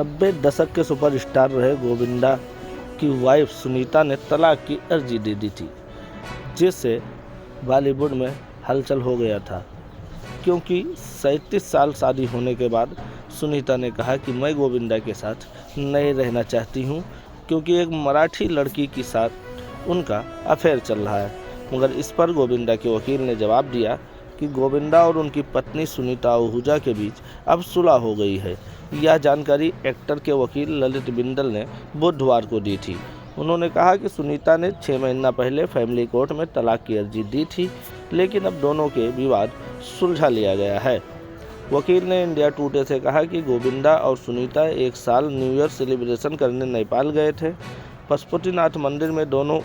90 दशक के सुपरस्टार रहे गोविंदा की वाइफ सुनीता ने तलाक की अर्जी दे दी थी, जिससे बॉलीवुड में हलचल हो गया था, क्योंकि 37 साल शादी होने के बाद सुनीता ने कहा कि मैं गोविंदा के साथ नहीं रहना चाहती हूं, क्योंकि एक मराठी लड़की के साथ उनका अफेयर चल रहा है। मगर इस पर गोविंदा के वकील ने जवाब दिया कि गोविंदा और उनकी पत्नी सुनीता आहूजा के बीच अब सुलह हो गई है। यह जानकारी एक्टर के वकील ललित बिंदल ने बुधवार को दी थी। उन्होंने कहा कि सुनीता ने 6 महीना पहले फैमिली कोर्ट में तलाक की अर्जी दी थी, लेकिन अब दोनों के विवाद सुलझा लिया गया है। वकील ने इंडिया टुडे से कहा कि गोविंदा और सुनीता एक साल न्यू ईयर सेलिब्रेशन करने नेपाल गए थे। पशुपतिनाथ मंदिर में दोनों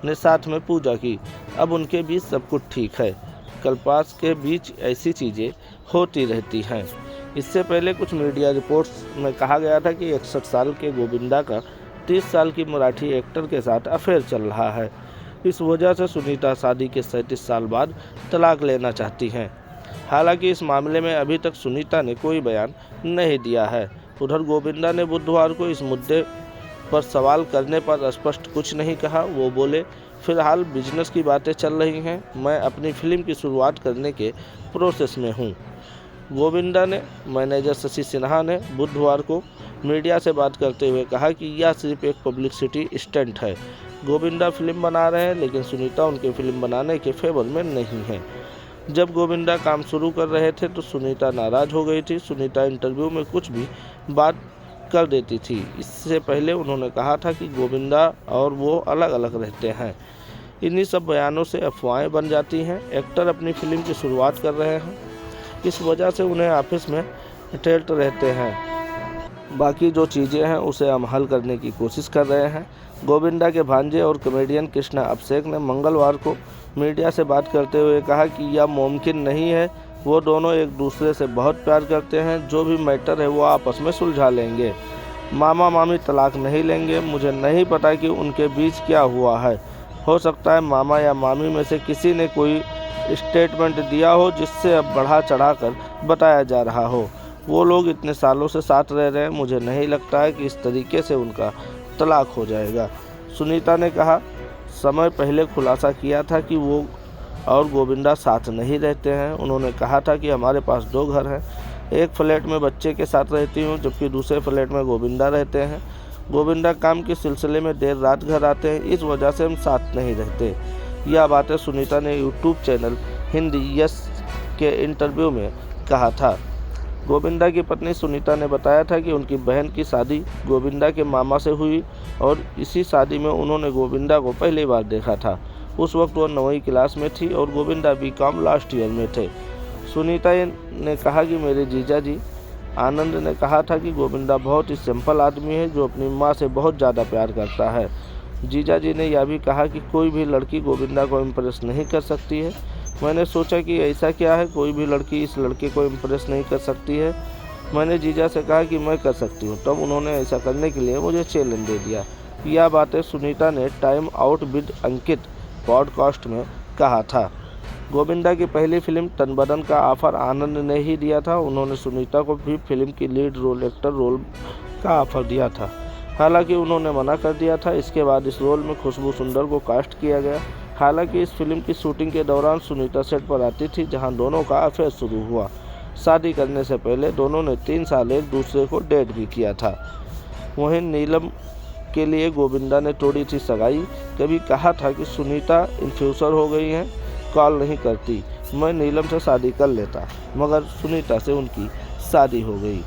ने साथ में पूजा की। अब उनके बीच सब कुछ ठीक है। कल्पास के बीच ऐसी चीज़ें होती रहती हैं। इससे पहले कुछ मीडिया रिपोर्ट्स में कहा गया था कि 61 साल के गोविंदा का 30 साल की मराठी एक्टर के साथ अफेयर चल रहा है। इस वजह से सुनीता शादी के 37 साल बाद तलाक लेना चाहती हैं। हालांकि इस मामले में अभी तक सुनीता ने कोई बयान नहीं दिया है। उधर गोविंदा ने बुधवार को इस मुद्दे पर सवाल करने पर स्पष्ट कुछ नहीं कहा। वो बोले, फिलहाल बिजनेस की बातें चल रही हैं, मैं अपनी फिल्म की शुरुआत करने के प्रोसेस में हूँ। गोविंदा ने मैनेजर शशि सिन्हा ने बुधवार को मीडिया से बात करते हुए कहा कि यह सिर्फ एक पब्लिसिटी स्टंट है। गोविंदा फिल्म बना रहे हैं, लेकिन सुनीता उनके फिल्म बनाने के फेवर में नहीं है। जब गोविंदा काम शुरू कर रहे थे तो सुनीता नाराज हो गई थी। सुनीता इंटरव्यू में कुछ भी बात कर देती थी। इससे पहले उन्होंने कहा था कि गोविंदा और वो अलग अलग रहते हैं। इन्हीं सब बयानों से अफवाहें बन जाती हैं। एक्टर अपनी फिल्म की शुरुआत कर रहे हैं, इस वजह से उन्हें ऑफिस में अटेल्ट रहते हैं। बाकी जो चीज़ें हैं उसे हम हल करने की कोशिश कर रहे हैं। गोविंदा के भांजे और कॉमेडियन कृष्णा अभिषेक ने मंगलवार को मीडिया से बात करते हुए कहा कि यह मुमकिन नहीं है। वो दोनों एक दूसरे से बहुत प्यार करते हैं। जो भी मैटर है वो आपस में सुलझा लेंगे। मामा मामी तलाक नहीं लेंगे। मुझे नहीं पता कि उनके बीच क्या हुआ है। हो सकता है मामा या मामी में से किसी ने कोई स्टेटमेंट दिया हो, जिससे अब बढ़ा चढ़ा कर बताया जा रहा हो। वो लोग इतने सालों से साथ रह रहे हैं, मुझे नहीं लगता है कि इस तरीके से उनका तलाक हो जाएगा। सुनीता ने कहा, समय पहले खुलासा किया था कि वो और गोविंदा साथ नहीं रहते हैं। उन्होंने कहा था कि हमारे पास 2 घर हैं। एक फ्लैट में बच्चे के साथ रहती हूँ, जबकि दूसरे फ्लैट में गोविंदा रहते हैं। गोविंदा काम के सिलसिले में देर रात घर आते हैं, इस वजह से हम साथ नहीं रहते। यह बातें सुनीता ने यूट्यूब चैनल हिंदी यस के इंटरव्यू में कहा था। गोविंदा की पत्नी सुनीता ने बताया था कि उनकी बहन की शादी गोविंदा के मामा से हुई और इसी शादी में उन्होंने गोविंदा को पहली बार देखा था। उस वक्त वह 9वीं क्लास में थी और गोविंदा बीकॉम लास्ट ईयर में थे। सुनीता ने कहा कि मेरे जीजा जी आनंद ने कहा था कि गोविंदा बहुत ही सिंपल आदमी है, जो अपनी माँ से बहुत ज़्यादा प्यार करता है। जीजा जी ने यह भी कहा कि कोई भी लड़की गोविंदा को इम्प्रेस नहीं कर सकती है। मैंने सोचा कि ऐसा क्या है, कोई भी लड़की इस लड़के को इम्प्रेस नहीं कर सकती है। मैंने जीजा से कहा कि मैं कर सकती हूँ, तब उन्होंने ऐसा करने के लिए मुझे चैलेंज दे दिया। यह बातें सुनीता ने time out with Ankit podcast में कहा था। गोविंदा की पहली फिल्म तन बदन का ऑफर आनंद ने ही दिया था। उन्होंने सुनीता को भी फिल्म की लीड रोल एक्टर रोल का ऑफर दिया था, हालांकि उन्होंने मना कर दिया था। इसके बाद इस रोल में खुशबू सुंदर को कास्ट किया गया। हालांकि इस फिल्म की शूटिंग के दौरान सुनीता सेट पर आती थी, जहां दोनों का अफेयर शुरू हुआ। शादी करने से पहले दोनों ने 3 साल एक दूसरे को डेट भी किया था। वहीं नीलम के लिए गोविंदा ने तोड़ी थी सगाई। कभी कहा था कि सुनीता इन्फ्लुएंसर हो गई हैं, कॉल नहीं करती, मैं नीलम से शादी कर लेता, मगर सुनीता से उनकी शादी हो गई।